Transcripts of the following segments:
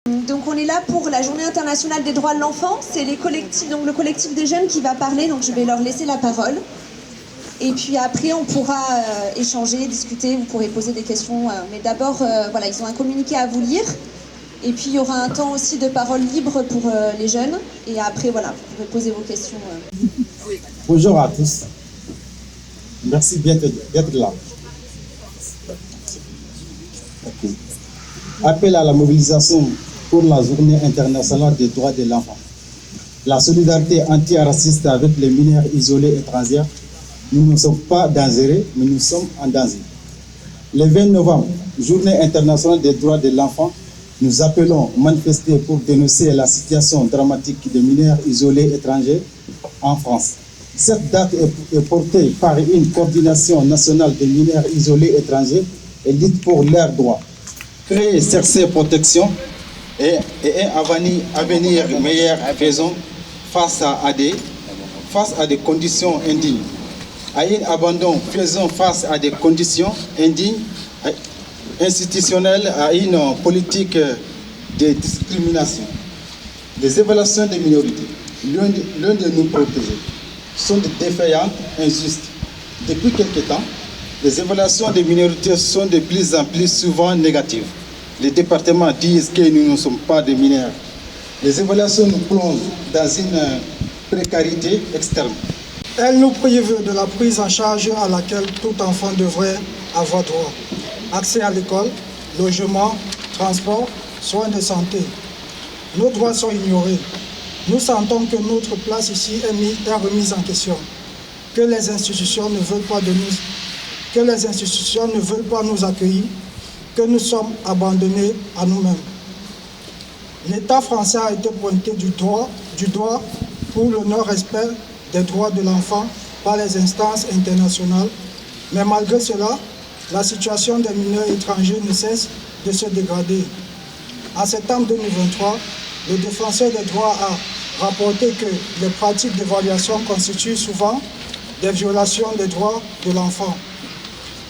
Donc on est là pour la Journée internationale des droits de l'enfant. C'est les collectifs, donc le collectif des jeunes qui va parler, donc je vais leur laisser la parole. Et puis après on pourra échanger, discuter, vous pourrez poser des questions. Mais d'abord, voilà, ils ont un communiqué à vous lire. Et puis il y aura un temps aussi de parole libre pour les jeunes. Et après, voilà, vous pourrez poser vos questions. Bonjour à tous. Merci d'être là. Okay. Appel à la mobilisation pour la Journée internationale des droits de l'enfant. La solidarité antiraciste avec les mineurs isolés étrangers. Nous ne sommes pas dangereux, mais nous sommes en danger. Le 20 novembre, Journée internationale des droits de l'enfant, nous appelons à manifester pour dénoncer la situation dramatique des mineurs isolés étrangers en France. Cette date est portée par une coordination nationale des mineurs isolés étrangers et lutte pour leurs droits. Créer cette protection et un avenir meilleur faisant face à des conditions indignes. À un abandon faisant face à des conditions indignes, institutionnelles, à une politique de discrimination. Les évaluations des minorités, l'un de nous protéger, sont défaillantes, injustes. Depuis quelque temps, les évaluations des minorités sont de plus en plus souvent négatives. Les départements disent que nous ne sommes pas des mineurs. Les évaluations nous plongent dans une précarité extrême. Elles nous privent de la prise en charge à laquelle tout enfant devrait avoir droit. Accès à l'école, logement, transport, soins de santé. Nos droits sont ignorés. Nous sentons que notre place ici est remise en question, que les institutions ne veulent pas nous accueillir, que nous sommes abandonnés à nous-mêmes. L'État français a été pointé du doigt pour le non-respect des droits de l'enfant par les instances internationales, mais malgré cela, la situation des mineurs étrangers ne cesse de se dégrader. En septembre 2023, le défenseur des droits a rapporté que les pratiques d'évaluation constituent souvent des violations des droits de l'enfant.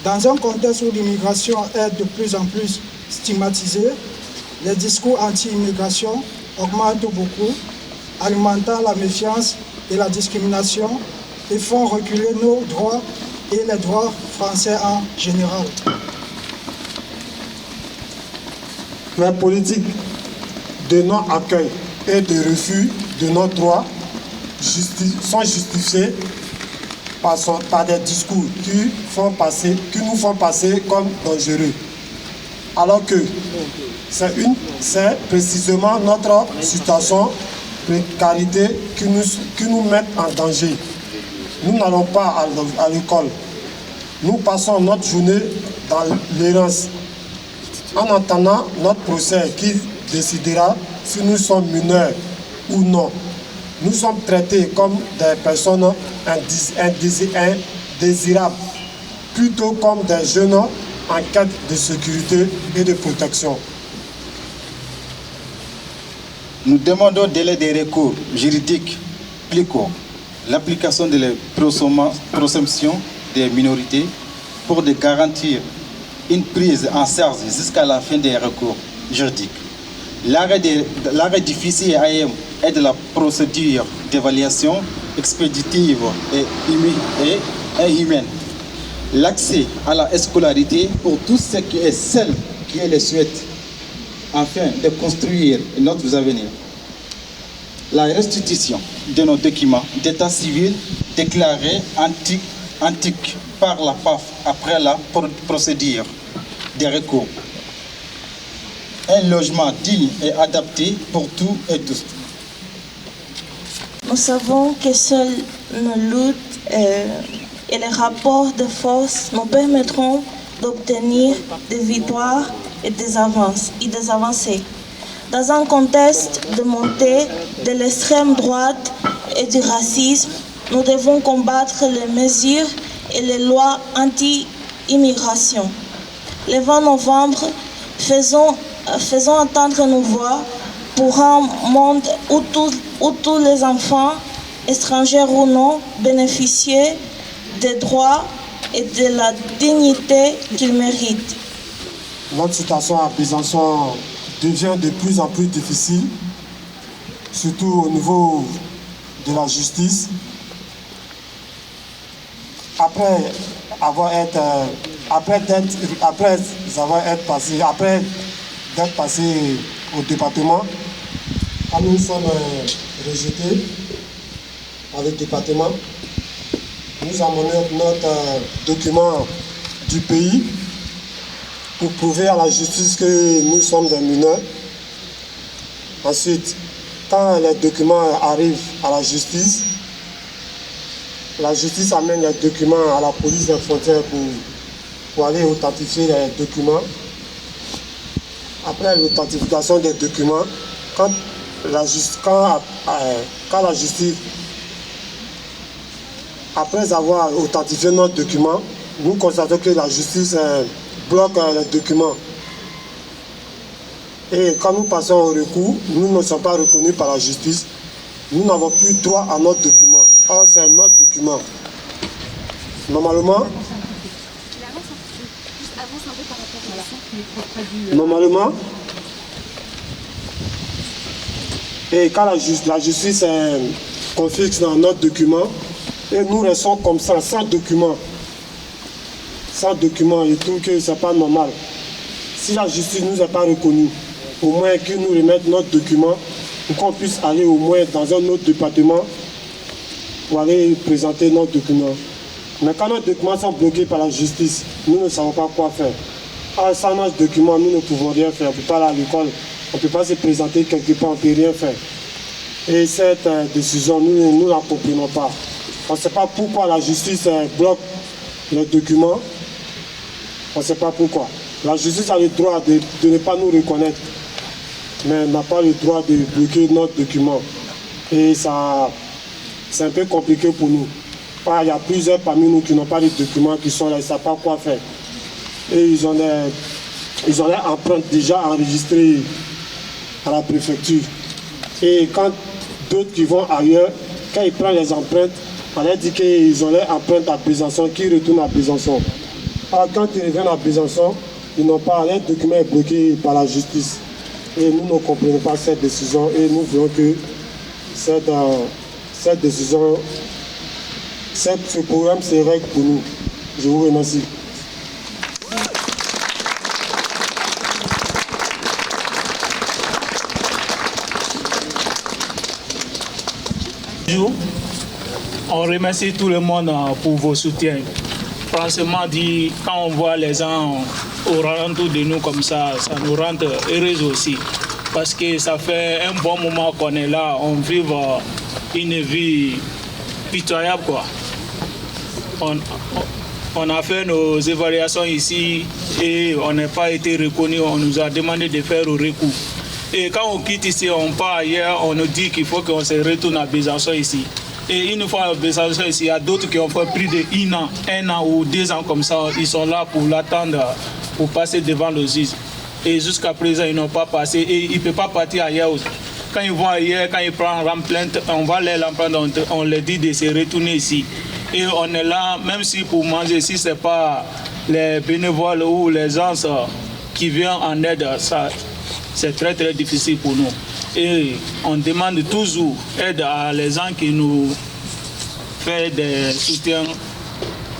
Dans un contexte où l'immigration est de plus en plus stigmatisée, les discours anti-immigration augmentent beaucoup, alimentant la méfiance et la discrimination et font reculer nos droits et les droits français en général. Les politiques de non-accueil et de refus de nos droits sont justifiées par des discours qui nous font passer comme dangereux. Alors que c'est précisément notre situation de précarité qui nous met en danger. Nous n'allons pas à l'école. Nous passons notre journée dans l'errance en attendant notre procès qui décidera si nous sommes mineurs ou non. Nous sommes traités comme des personnes indésirables, plutôt comme des jeunes en quête de sécurité et de protection. Nous demandons délai de recours juridique plus court, l'application de la présomption des minorités pour de garantir une prise en charge jusqu'à la fin des recours juridiques. L'arrêt difficile est de la procédure d'évaluation expéditive et humaine. L'accès à la scolarité pour tous ceux et celles qui le souhaitent afin de construire notre avenir. La restitution de nos documents d'état civil déclarés antiques par la PAF après la procédure des recours. Un logement digne et adapté pour tous et tous. Nous savons que seule nos luttes et les rapports de force nous permettront d'obtenir des victoires et des avancées. Dans un contexte de montée de l'extrême droite et du racisme, nous devons combattre les mesures et les lois anti-immigration. Le 20 novembre, faisons entendre nos voix pour un monde où tous les enfants, étrangers ou non, bénéficient des droits et de la dignité qu'ils méritent. Notre situation à Besançon devient de plus en plus difficile, surtout au niveau de la justice. Après d'être passé au département, quand nous sommes rejetés par le département, nous amenons notre document du pays pour prouver à la justice que nous sommes des mineurs. Ensuite, quand les documents arrivent à la justice amène les documents à la police des frontières pour aller authentifier les documents. Après l'authentification des documents, quand la justice, après avoir authentifié notre document, nous constatons que la justice bloque les documents. Et quand nous passons au recours, nous ne sommes pas reconnus par la justice. Nous n'avons plus droit à notre document. Or, c'est notre document. Normalement, et quand la justice confisque dans notre document, et nous restons comme ça, sans document. Sans document, je trouve que ce n'est pas normal. Si la justice ne nous a pas reconnus, au moins qu'ils nous remettent notre document pour qu'on puisse aller au moins dans un autre département pour aller présenter notre document. Mais quand nos documents sont bloqués par la justice, nous ne savons pas quoi faire. Alors, sans notre document, nous ne pouvons rien faire. On ne peut pas aller à l'école, on ne peut pas se présenter quelque part, on ne peut rien faire. Et cette décision, nous ne la comprenons pas. On ne sait pas pourquoi la justice bloque les documents. On ne sait pas pourquoi. La justice a le droit de ne pas nous reconnaître, mais n'a pas le droit de bloquer notre document. Et ça, c'est un peu compliqué pour nous. Il y a plusieurs parmi nous qui n'ont pas de documents, qui sont là, ils ne savent pas quoi faire. Et ils ont les empreintes déjà enregistrées à la préfecture. Et quand d'autres qui vont ailleurs, quand ils prennent les empreintes, on leur dit qu'ils ont les empreintes à Besançon, qu'ils retournent à Besançon. Alors quand ils reviennent à Besançon, ils n'ont pas, leur document est bloqué par la justice. Et nous ne comprenons pas cette décision et nous voulons que cette décision, ce problème se règle pour nous. Je vous remercie. Bonjour. On remercie tout le monde pour vos soutiens. Franchement dit, quand on voit les gens au retour de nous comme ça nous rend heureux aussi. Parce que ça fait un bon moment qu'on est là, on vit une vie pitoyable, quoi. On a fait nos évaluations ici et on n'a pas été reconnu, on nous a demandé de faire au recours. Et quand on quitte ici, on part ailleurs, on nous dit qu'il faut qu'on se retourne à Besançon ici. Et une fois à Besançon ici, il y a d'autres qui ont fait plus de 1 an ou 2 ans comme ça, ils sont là pour l'attendre, pour passer devant le juge. Et jusqu'à présent, ils n'ont pas passé et ils ne peuvent pas partir ailleurs. Quand ils vont ailleurs, quand ils prennent remplainte, on va les remplacer, on leur dit de se retourner ici. Et on est là, même si pour manger, si ce n'est pas les bénévoles ou les gens qui viennent en aide, ça, c'est très très difficile pour nous. Et on demande toujours aide à les gens qui nous font des soutiens.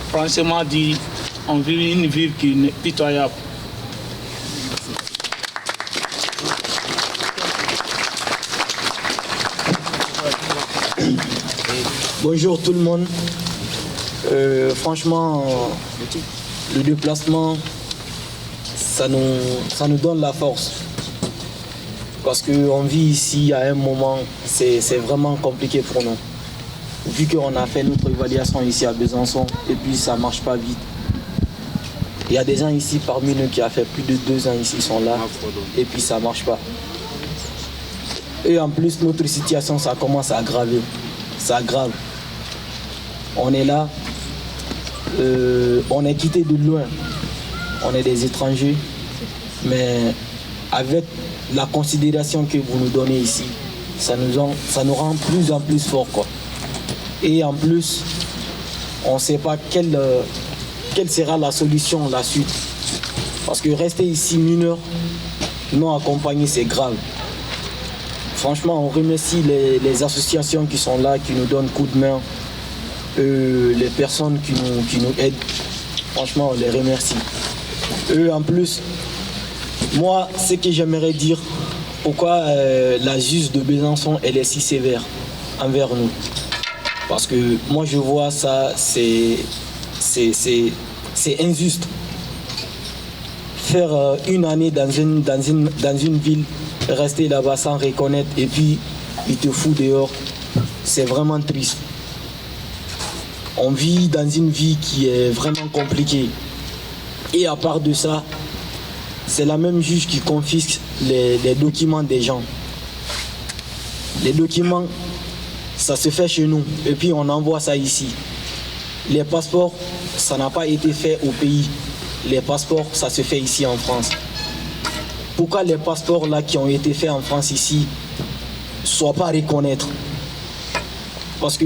Franchement dit, on vit une vie qui est pitoyable. Bonjour tout le monde. Franchement, le déplacement, ça nous donne la force. Parce qu'on vit ici à un moment, c'est vraiment compliqué pour nous. Vu qu'on a fait notre évaluation ici à Besançon et puis ça ne marche pas vite. Il y a des gens ici parmi nous qui ont fait plus de 2 ans ici, ils sont là et puis ça ne marche pas. Et en plus, notre situation, ça commence à aggraver. Ça aggrave. On est là, on est quitté de loin. On est des étrangers, mais avec la considération que vous nous donnez ici, ça nous rend plus en plus forts, quoi. Et en plus, on ne sait pas quelle sera la solution, la suite. Parce que rester ici mineur, non accompagnés, c'est grave. Franchement, on remercie les associations qui sont là, qui nous donnent coup de main, les personnes qui nous aident. Franchement, on les remercie. En plus, moi, ce que j'aimerais dire, pourquoi la juge de Besançon, elle est si sévère envers nous. Parce que moi, je vois ça, c'est injuste. Faire une année dans une ville, rester là-bas sans reconnaître, et puis il te fout dehors, c'est vraiment triste. On vit dans une vie qui est vraiment compliquée. Et à part de ça, c'est la même juge qui confisque les documents des gens. Les documents, ça se fait chez nous, et puis on envoie ça ici. Les passeports, ça n'a pas été fait au pays. Les passeports, ça se fait ici en France. Pourquoi les passeports là qui ont été faits en France ici ne soient pas reconnaître? Parce que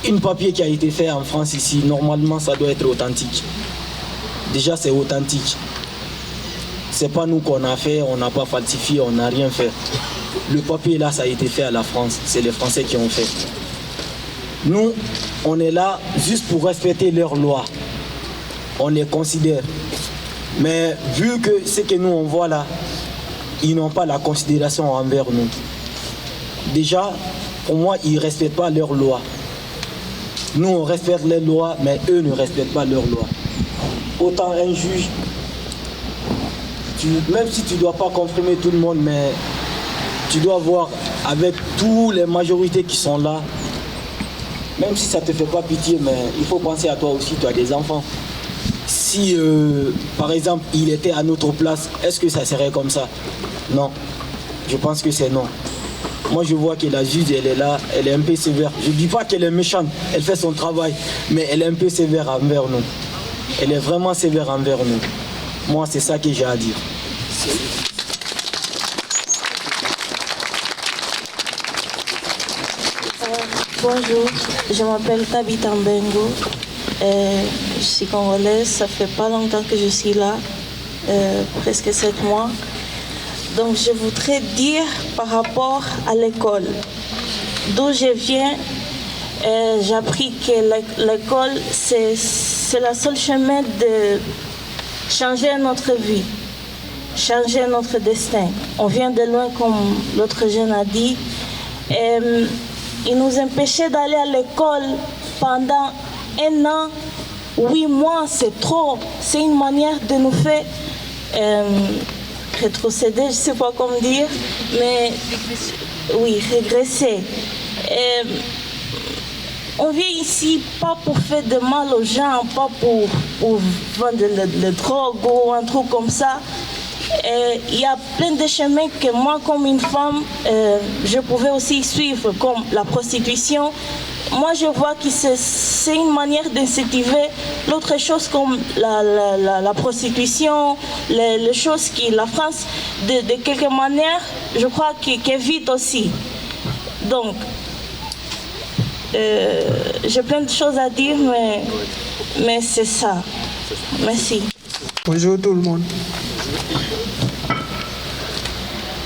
un papier qui a été fait en France ici, normalement ça doit être authentique. Déjà c'est authentique. C'est pas nous qu'on a fait, on n'a pas falsifié, on n'a rien fait. Le papier là, ça a été fait à la France, c'est les Français qui ont fait. Nous, on est là juste pour respecter leurs lois. On les considère. Mais vu que ce que nous on voit là, ils n'ont pas la considération envers nous. Déjà, pour moi, ils ne respectent pas leurs lois. Nous, on respecte les lois, mais eux ne respectent pas leurs lois. Autant un juge, même si tu ne dois pas confirmer tout le monde, mais tu dois voir avec toutes les majorités qui sont là, même si ça ne te fait pas pitié, mais il faut penser à toi aussi, tu as des enfants. Si, par exemple, il était à notre place, est-ce que ça serait comme ça? Non. Je pense que c'est non. Moi, je vois que la juge, elle est là, elle est un peu sévère. Je ne dis pas qu'elle est méchante, elle fait son travail, mais elle est un peu sévère envers nous. Elle est vraiment sévère envers nous. Moi, c'est ça que j'ai à dire. Bonjour, je m'appelle Tabitha Mbengo. Je suis congolaise, ça fait pas longtemps que je suis là, presque 7 mois. Donc je voudrais dire par rapport à l'école. D'où je viens, j'ai appris que l'école, c'est le seul chemin de changer notre vie, changer notre destin. On vient de loin, comme l'autre jeune a dit. Il nous empêchait d'aller à l'école pendant 1 an, 8 mois, c'est trop. C'est une manière de nous faire rétrocéder, je ne sais pas comment dire, mais oui, régresser. On vient ici pas pour faire de mal aux gens, pas pour vendre le drogue ou un truc comme ça. Il y a plein de chemins que moi, comme une femme, je pouvais aussi suivre, comme la prostitution. Moi, je vois que c'est une manière d'incentiver l'autre chose comme la prostitution, les choses que la France, de quelque manière, je crois qu'évite aussi. Donc, j'ai plein de choses à dire, mais c'est ça. Merci. Bonjour tout le monde.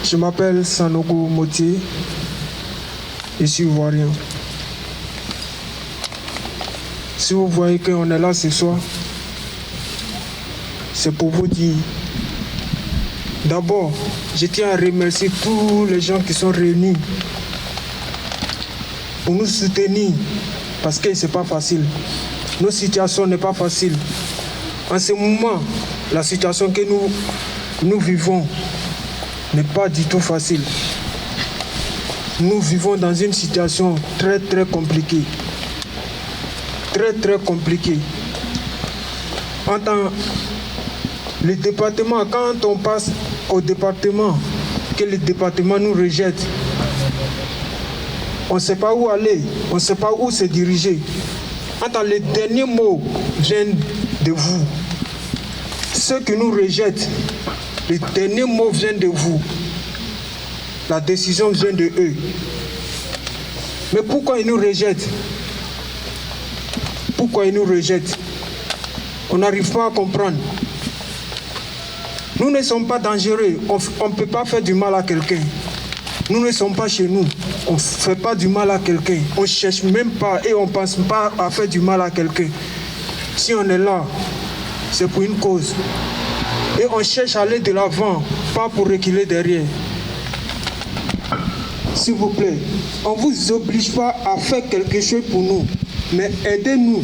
Je m'appelle Sanogo Motier. Je suis ivoirien. Si vous voyez qu'on est là ce soir, c'est pour vous dire. D'abord, je tiens à remercier tous les gens qui sont réunis pour nous soutenir, parce que ce n'est pas facile. Nos situations n'est pas facile. En ce moment, la situation que nous vivons n'est pas du tout facile. Nous vivons dans une situation très très compliquée. Très très compliquée. Le département, quand on passe au département, que le département nous rejette, on ne sait pas où aller, on ne sait pas où se diriger. Les derniers mots viennent de vous. Ceux qui nous rejettent, les derniers mots viennent de vous. La décision vient de eux. Mais pourquoi ils nous rejettent? Pourquoi ils nous rejettent? On n'arrive pas à comprendre. Nous ne sommes pas dangereux, on ne peut pas faire du mal à quelqu'un. Nous ne sommes pas chez nous, on ne fait pas du mal à quelqu'un. On ne cherche même pas et on ne pense pas à faire du mal à quelqu'un. Si on est là, c'est pour une cause. Et on cherche à aller de l'avant, pas pour reculer derrière. S'il vous plaît, on ne vous oblige pas à faire quelque chose pour nous, mais aidez-nous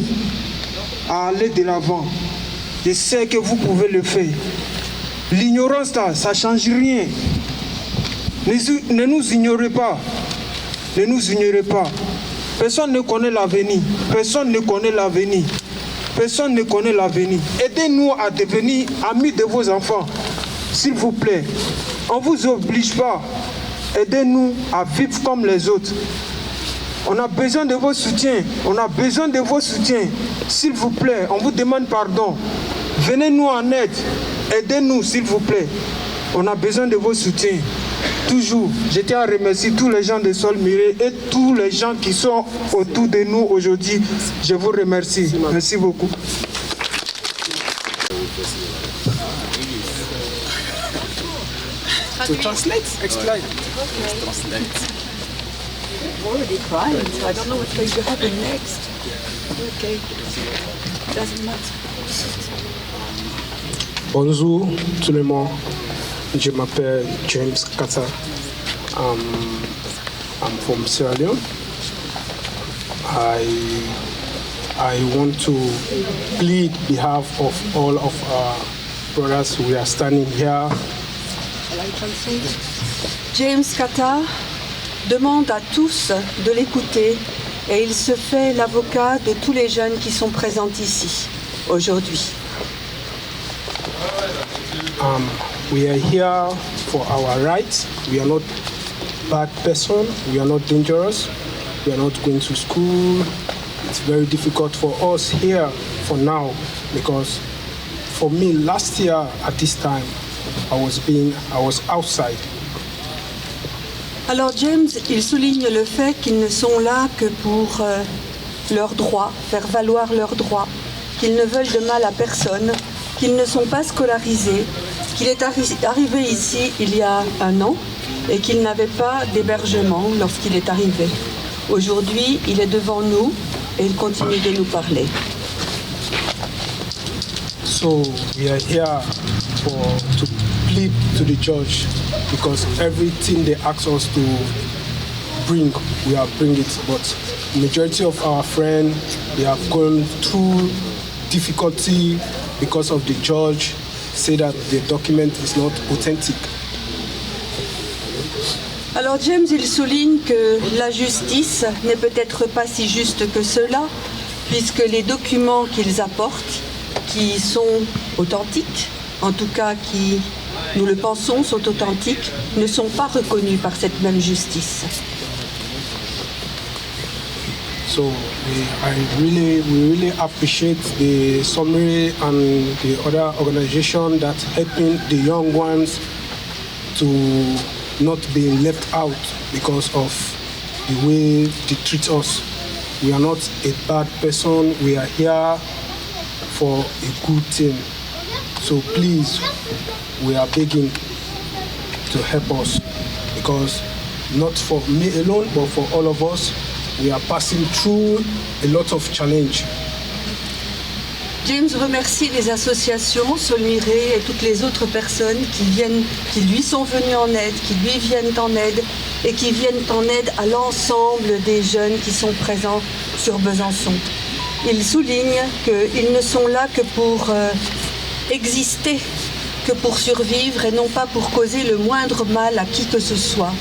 à aller de l'avant. Je sais que vous pouvez le faire. L'ignorance là, ça ne change rien. Ne nous ignorez pas. Ne nous ignorez pas. Personne ne connaît l'avenir. Personne ne connaît l'avenir. Personne ne connaît l'avenir. Aidez-nous à devenir amis de vos enfants. S'il vous plaît. On ne vous oblige pas. Aidez-nous à vivre comme les autres. On a besoin de vos soutiens. On a besoin de vos soutiens. S'il vous plaît, on vous demande pardon. Venez-nous en aide. Aidez-nous, s'il vous plaît. On a besoin de vos soutiens. Toujours, je tiens à remercier tous les gens de Solmiré et tous les gens qui sont autour de nous aujourd'hui. Je vous remercie. Merci beaucoup. To translate? Explain. Okay. Translate. I'm already crying, so I don't know what's going to happen next. Okay. Doesn't matter. Bonjour tout le monde. Je m'appelle James Kata. I'm from Sierra Leone. I want to plead behalf of all of our brothers who are standing here. James Kata demande à tous de l'écouter et il se fait l'avocat de tous les jeunes qui sont présents ici aujourd'hui. We are here for our rights. We are not bad person. We are not dangerous. We are not going to school. It's very difficult for us here for now because for me last year at this time I was outside. Alors James, il souligne le fait qu'ils ne sont là que pour leurs droits, faire valoir leurs droits, qu'ils ne veulent de mal à personne, qu'ils ne sont pas scolarisés, qu'il est arrivé ici il y a 1 an et qu'il n'avait pas d'hébergement lorsqu'il est arrivé. Aujourd'hui, il est devant nous et il continue de nous parler. So we are here to plead to the judge because everything they ask us to bring, we are bringing it. But majority of our friends, they have gone through difficulty because of the judge say that the document is not authentic. Alors James, il souligne que la justice n'est peut-être pas si juste que cela, puisque les documents qu'ils apportent, qui sont authentiques, en tout cas qui, nous le pensons, sont authentiques, ne sont pas reconnus par cette même justice. So we really appreciate the summary and the other organization that helping the young ones to not being left out because of the way they treat us. We are not a bad person. We are here for a good thing. So please, we are begging to help us because not for me alone, but for all of us. We are passing through a lot of challenge. James remercie les associations, Solmiré et toutes les autres personnes qui lui sont venues en aide, qui lui viennent en aide et qui viennent en aide à l'ensemble des jeunes qui sont présents sur Besançon. Il souligne qu'ils ne sont là que pour exister, que pour survivre et non pas pour causer le moindre mal à qui que ce soit.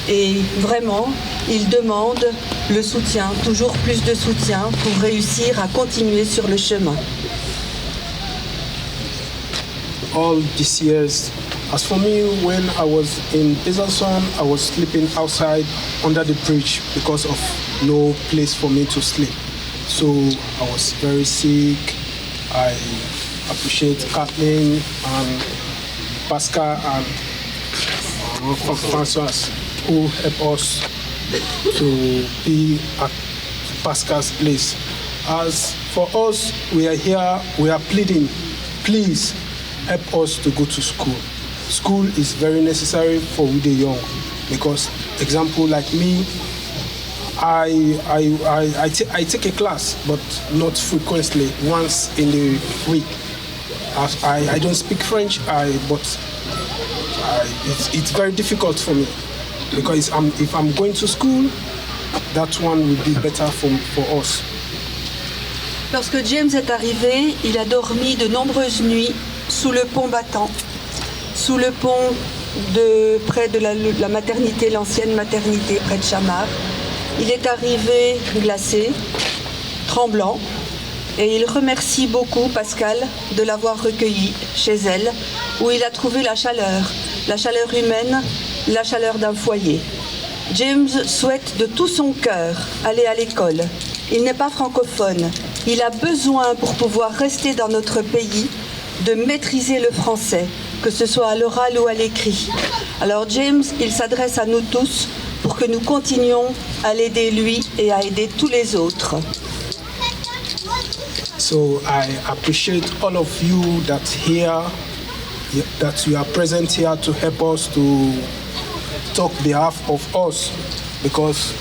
Et vraiment, il demande le soutien, toujours plus de soutien pour réussir à continuer sur le chemin. All these years, as for me, when I was in Besançon, I was sleeping outside under the bridge because of no place for me to sleep. So I was very sick. I appreciate Kathleen and Pascal and François who help us to be at Pascal's place. As for us, we are here, we are pleading, please help us to go to school. School is very necessary for we the young because, example like me, I take a class, but not frequently, once in the week. I don't speak French, it's very difficult for me because if I'm going to school, that one will be better for us. Lorsque James est arrivé, il a dormi de nombreuses nuits sous le pont battant, sous le pont près de la maternité, l'ancienne maternité près de Chamar. Il est arrivé glacé, tremblant, et il remercie beaucoup Pascal de l'avoir recueilli chez elle, où il a trouvé la chaleur humaine, la chaleur d'un foyer. James souhaite de tout son cœur aller à l'école. Il n'est pas francophone. Il a besoin, pour pouvoir rester dans notre pays, de maîtriser le français, que ce soit à l'oral ou à l'écrit. Alors James, il s'adresse à nous tous pour que nous continuions à l'aider lui et à aider tous les autres. So I appreciate all of you that you are present here to help us to talk behalf of us, because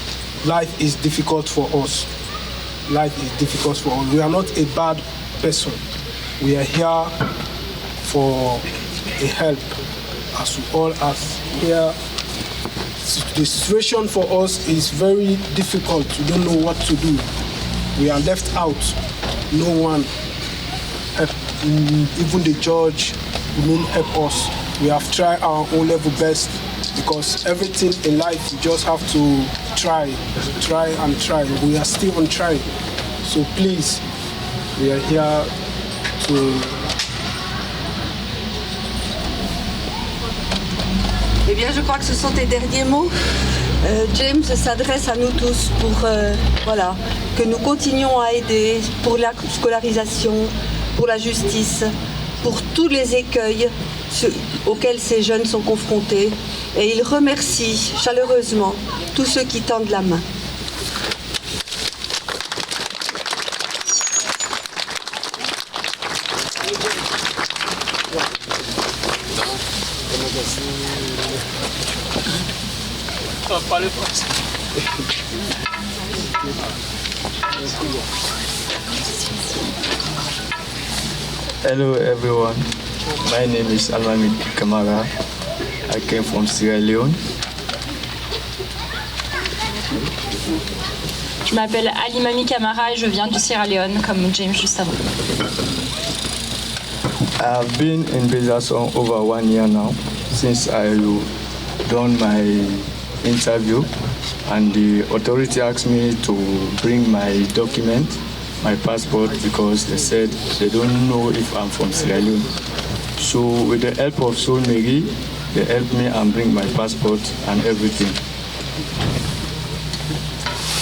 life is difficult for us. Life is difficult for us. We are not a bad person. We are here for a help, as we all are here. The situation for us is very difficult. We don't know what to do. We are left out. No one, even the judge, won't help us. We have tried our own level best, because everything in life you just have to try and try. We are still on try. So please, we are here to... Eh bien, je crois que ce sont tes derniers mots. James s'adresse à nous tous pour que nous continuions à aider pour la scolarisation, pour la justice, pour tous les écueils auxquels ces jeunes sont confrontés. Et il remercie chaleureusement tous ceux qui tendent la main. Hello everyone, my name is Almami Kamara. I came from Sierra Leone. Je m'appelle Alimami Kamara et je viens du Sierra Leone, comme James juste avant. I have been in Besançon over 1 year now, since I done my interview, and the authority asked me to bring my document, my passport, because they said they don't know if I'm from Sierra Leone. So with the help of Soul Mary, they helped me and bring my passport and everything.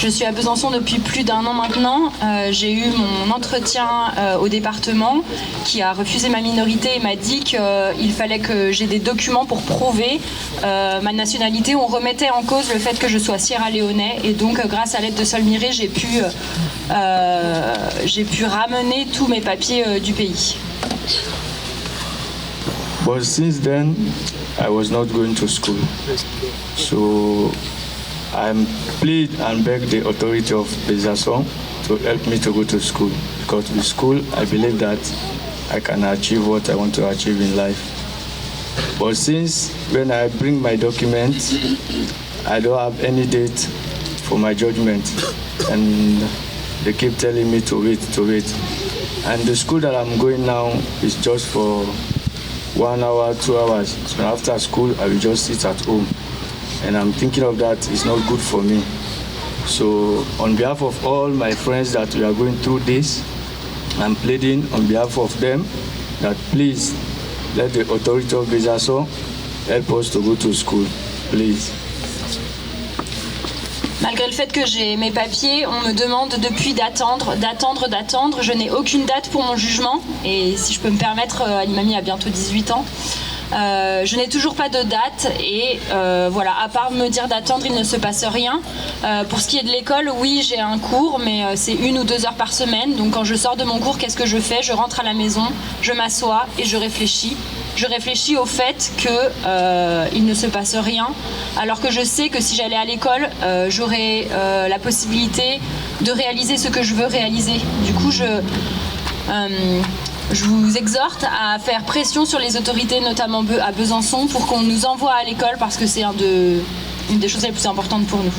Je suis à Besançon depuis plus d'1 an maintenant. J'ai eu mon entretien au département qui a refusé ma minorité et m'a dit qu'il fallait que j'ai des documents pour prouver ma nationalité. On remettait en cause le fait que je sois sierra-léonais, et donc grâce à l'aide de Sol Miré, j'ai pu ramener tous mes papiers du pays. But since then, I was not going to school. So I plead and beg the authority of Besançon to help me to go to school, because with school I believe that I can achieve what I want to achieve in life. But since when I bring my documents, I don't have any date for my judgment, and they keep telling me to wait. And the school that I'm going now is just for 1 hour, 2 hours. So after school, I will just sit at home. And I'm thinking of that, it's not good for me. So on behalf of all my friends that we are going through this, I'm pleading on behalf of them that please let the authority of Besançon help us to go to school, please. Malgré le fait que j'ai mes papiers, on me demande depuis d'attendre. Je n'ai aucune date pour mon jugement. Et si je peux me permettre, Alimami a bientôt 18 ans. Je n'ai toujours pas de date et voilà, à part me dire d'attendre, il ne se passe rien. Pour ce qui est de l'école, oui, j'ai un cours, mais c'est 1 ou 2 heures par semaine. Donc quand je sors de mon cours, qu'est-ce que je fais? Je rentre à la maison, je m'assois et je réfléchis. Je réfléchis au fait qu'il ne se passe rien, alors que je sais que si j'allais à l'école, j'aurais la possibilité de réaliser ce que je veux réaliser. Du coup, je vous exhorte à faire pression sur les autorités, notamment à Besançon, pour qu'on nous envoie à l'école parce que c'est une des choses les plus importantes pour nous.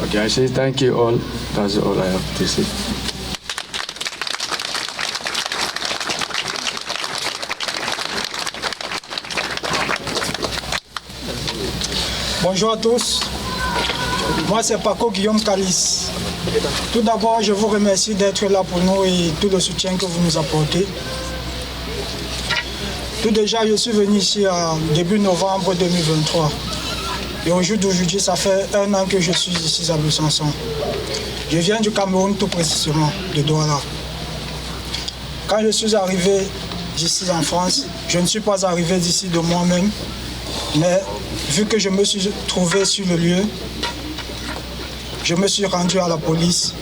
Okay, I say thank you all. That's all I have to say. Bonjour à tous, moi c'est Paco Guillaume Calice. Tout d'abord, je vous remercie d'être là pour nous et tout le soutien que vous nous apportez. Tout déjà, je suis venu ici en début novembre 2023. Et au jour d'aujourd'hui, ça fait 1 an que je suis ici à Besançon. Je viens du Cameroun tout précisément, de Douala. Quand je suis arrivé ici en France, je ne suis pas arrivé d'ici de moi-même, mais vu que je me suis trouvé sur le lieu, je me suis rendu à la police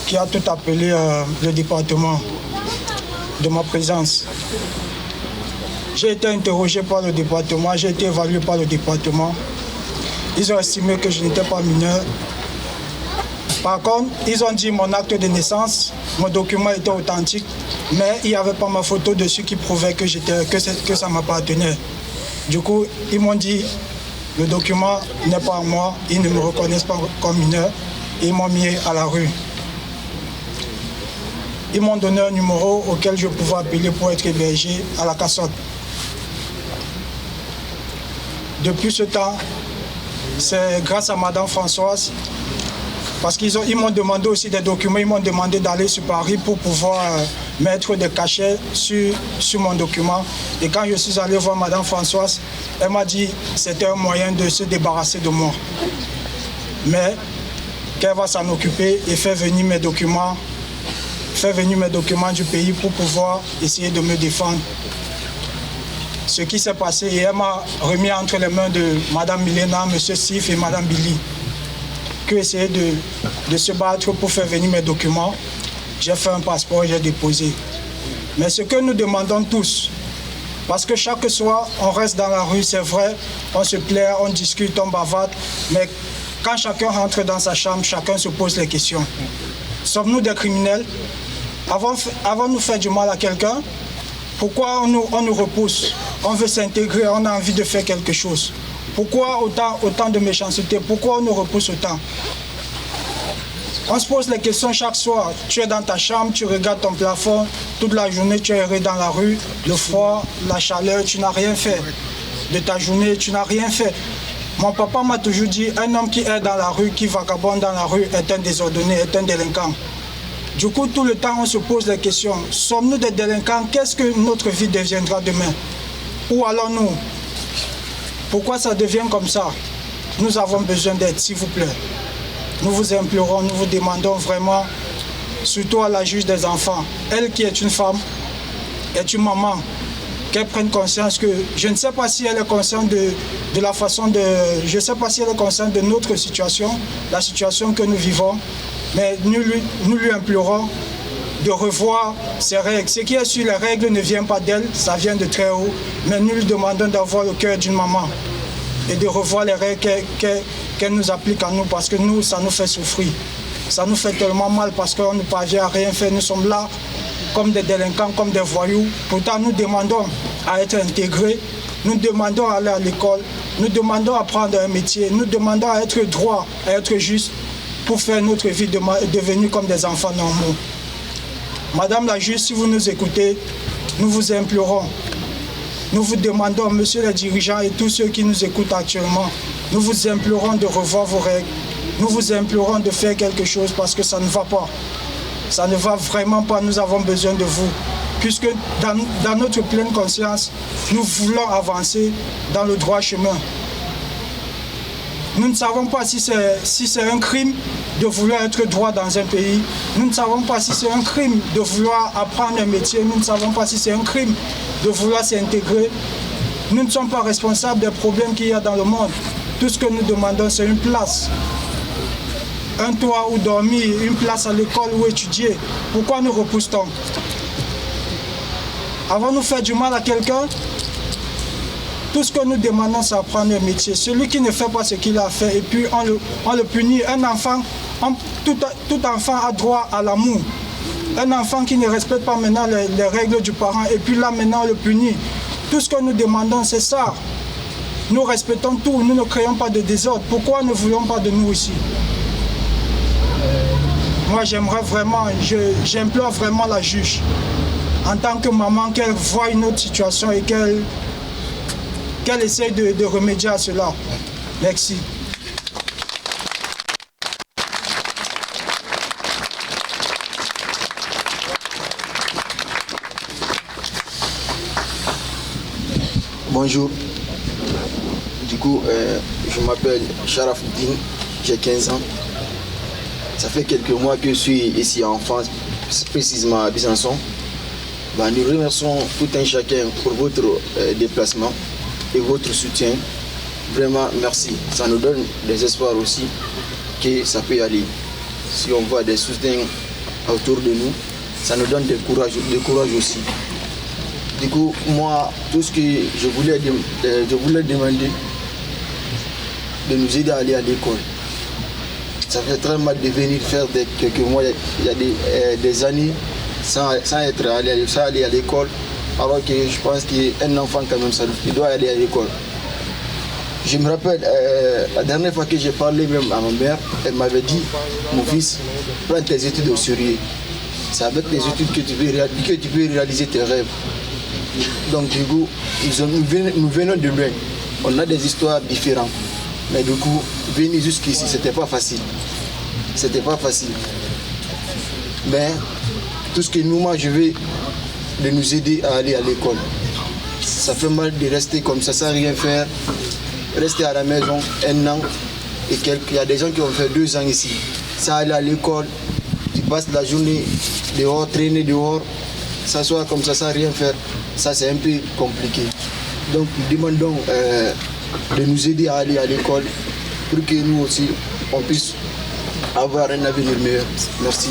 qui a tout appelé le département de ma présence. J'ai été interrogé par le département, j'ai été évalué par le département. Ils ont estimé que je n'étais pas mineur. Par contre, ils ont dit mon acte de naissance, mon document était authentique, mais il n'y avait pas ma photo dessus qui prouvait que ça m'appartenait. Du coup, ils m'ont dit, le document n'est pas à moi, ils ne me reconnaissent pas comme mineur, et ils m'ont mis à la rue. Ils m'ont donné un numéro auquel je pouvais appeler pour être hébergé à la Cassotte. Depuis ce temps, c'est grâce à Madame Françoise, parce qu'ils m'ont demandé aussi des documents, ils m'ont demandé d'aller sur Paris pour pouvoir mettre des cachets sur mon document. Et quand je suis allé voir Madame Françoise, elle m'a dit que c'était un moyen de se débarrasser de moi. Mais qu'elle va s'en occuper et faire venir mes documents du pays pour pouvoir essayer de me défendre. Ce qui s'est passé, et elle m'a remis entre les mains de Madame Milena, M. Sif et Madame Billy, qui essayaient de se battre pour faire venir mes documents. J'ai fait un passeport, j'ai déposé. Mais ce que nous demandons tous, parce que chaque soir, on reste dans la rue, c'est vrai, on se plaît, on discute, on bavarde, mais quand chacun rentre dans sa chambre, chacun se pose les questions. Sommes-nous des criminels? Avant de nous faire du mal à quelqu'un, pourquoi on nous repousse? On veut s'intégrer, on a envie de faire quelque chose. Pourquoi autant de méchanceté? Pourquoi on nous repousse autant? On se pose les questions chaque soir. Tu es dans ta chambre, tu regardes ton plafond, toute la journée tu es erré dans la rue, le froid, la chaleur, tu n'as rien fait. De ta journée, tu n'as rien fait. Mon papa m'a toujours dit, un homme qui est dans la rue, qui vagabonde dans la rue, est un désordonné, est un délinquant. Du coup, tout le temps, on se pose les questions. Sommes-nous des délinquants? Qu'est-ce que notre vie deviendra demain? Où allons-nous? Pourquoi ça devient comme ça? Nous avons besoin d'aide, s'il vous plaît. Nous vous implorons, nous vous demandons vraiment, surtout à la juge des enfants, elle qui est une femme, est une maman, qu'elle prenne conscience que, je ne sais pas si elle est consciente de la façon de... Je ne sais pas si elle est consciente de notre situation, la situation que nous vivons, mais nous lui implorons de revoir ses règles. Ce qui est sur les règles ne vient pas d'elle, ça vient de très haut, mais nous lui demandons d'avoir le cœur d'une maman et de revoir les règles qu'elle nous applique à nous, parce que nous, ça nous fait souffrir. Ça nous fait tellement mal parce qu'on ne parvient à rien faire. Nous sommes là comme des délinquants, comme des voyous. Pourtant, nous demandons à être intégrés, nous demandons à aller à l'école, nous demandons à prendre un métier, nous demandons à être droit, à être juste pour faire notre vie devenir comme des enfants normaux. Madame la juge, si vous nous écoutez, nous vous implorons. Nous vous demandons, monsieur les dirigeants et tous ceux qui nous écoutent actuellement, nous vous implorons de revoir vos règles. Nous vous implorons de faire quelque chose parce que ça ne va pas. Ça ne va vraiment pas, nous avons besoin de vous. Puisque dans notre pleine conscience, nous voulons avancer dans le droit chemin. Nous ne savons pas si c'est un crime de vouloir être droit dans un pays. Nous ne savons pas si c'est un crime de vouloir apprendre un métier. Nous ne savons pas si c'est un crime de vouloir s'intégrer. Nous ne sommes pas responsables des problèmes qu'il y a dans le monde. Tout ce que nous demandons, c'est une place. Un toit où dormir, une place à l'école où étudier. Pourquoi nous repousse-t-on? Avons-nous fait du mal à quelqu'un? Tout ce que nous demandons, c'est apprendre un métier. Celui qui ne fait pas ce qu'il a fait, et puis on le punit. Un enfant, tout enfant a droit à l'amour. Un enfant qui ne respecte pas maintenant les règles du parent, et puis là maintenant on le punit. Tout ce que nous demandons, c'est ça. Nous respectons tout, nous ne créons pas de désordre. Pourquoi ne voulons pas de nous ici? Moi, j'aimerais vraiment, j'implore vraiment la juge, en tant que maman, qu'elle voie une autre situation et qu'elle essaye de remédier à cela. Merci. Bonjour. Du coup, je m'appelle Sharaf Din, j'ai 15 ans. Ça fait quelques mois que je suis ici en France, précisément à Besançon. Nous remercions tout un chacun pour votre déplacement et votre soutien. Vraiment, merci. Ça nous donne des espoirs aussi que ça peut y aller. Si on voit des soutiens autour de nous, ça nous donne du courage aussi. Du coup, moi, tout ce que je voulais demander, de nous aider à aller à l'école. Ça fait très mal de venir faire quelques mois, il y a des années, sans aller à l'école, alors que je pense qu'un enfant quand même, il doit aller à l'école. Je me rappelle, la dernière fois que j'ai parlé même à ma mère, elle m'avait dit, mon fils, prends tes études au sérieux. C'est avec tes études que tu peux réaliser tes rêves. Donc du coup, nous venons de loin. On a des histoires différentes. Mais du coup, venir jusqu'ici, c'était pas facile. C'était pas facile. Mais tout ce que moi je veux, de nous aider à aller à l'école. Ça fait mal de rester comme ça sans rien faire. Rester à la maison 1 an et quelques. Il y a des gens qui ont fait 2 ans ici. Sans aller à l'école, tu passes la journée dehors, traîner dehors, s'asseoir comme ça sans rien faire. Ça c'est un peu compliqué. Donc nous demandons de nous aider à aller à l'école pour que nous aussi on puisse avoir un avenir meilleur. Merci.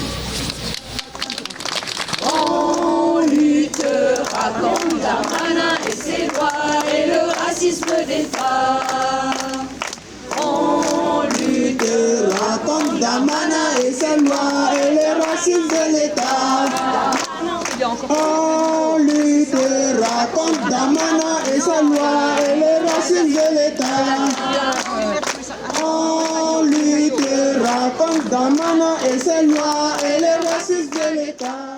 On luttera contre Darmanin et ses lois et le racisme d'État. On luttera contre Darmanin et ses lois et le racisme de l'État. On luttera contre Darmanin et ses lois et le racisme de l'État. On luttera contre Darmanin et ses lois et le racisme de l'État.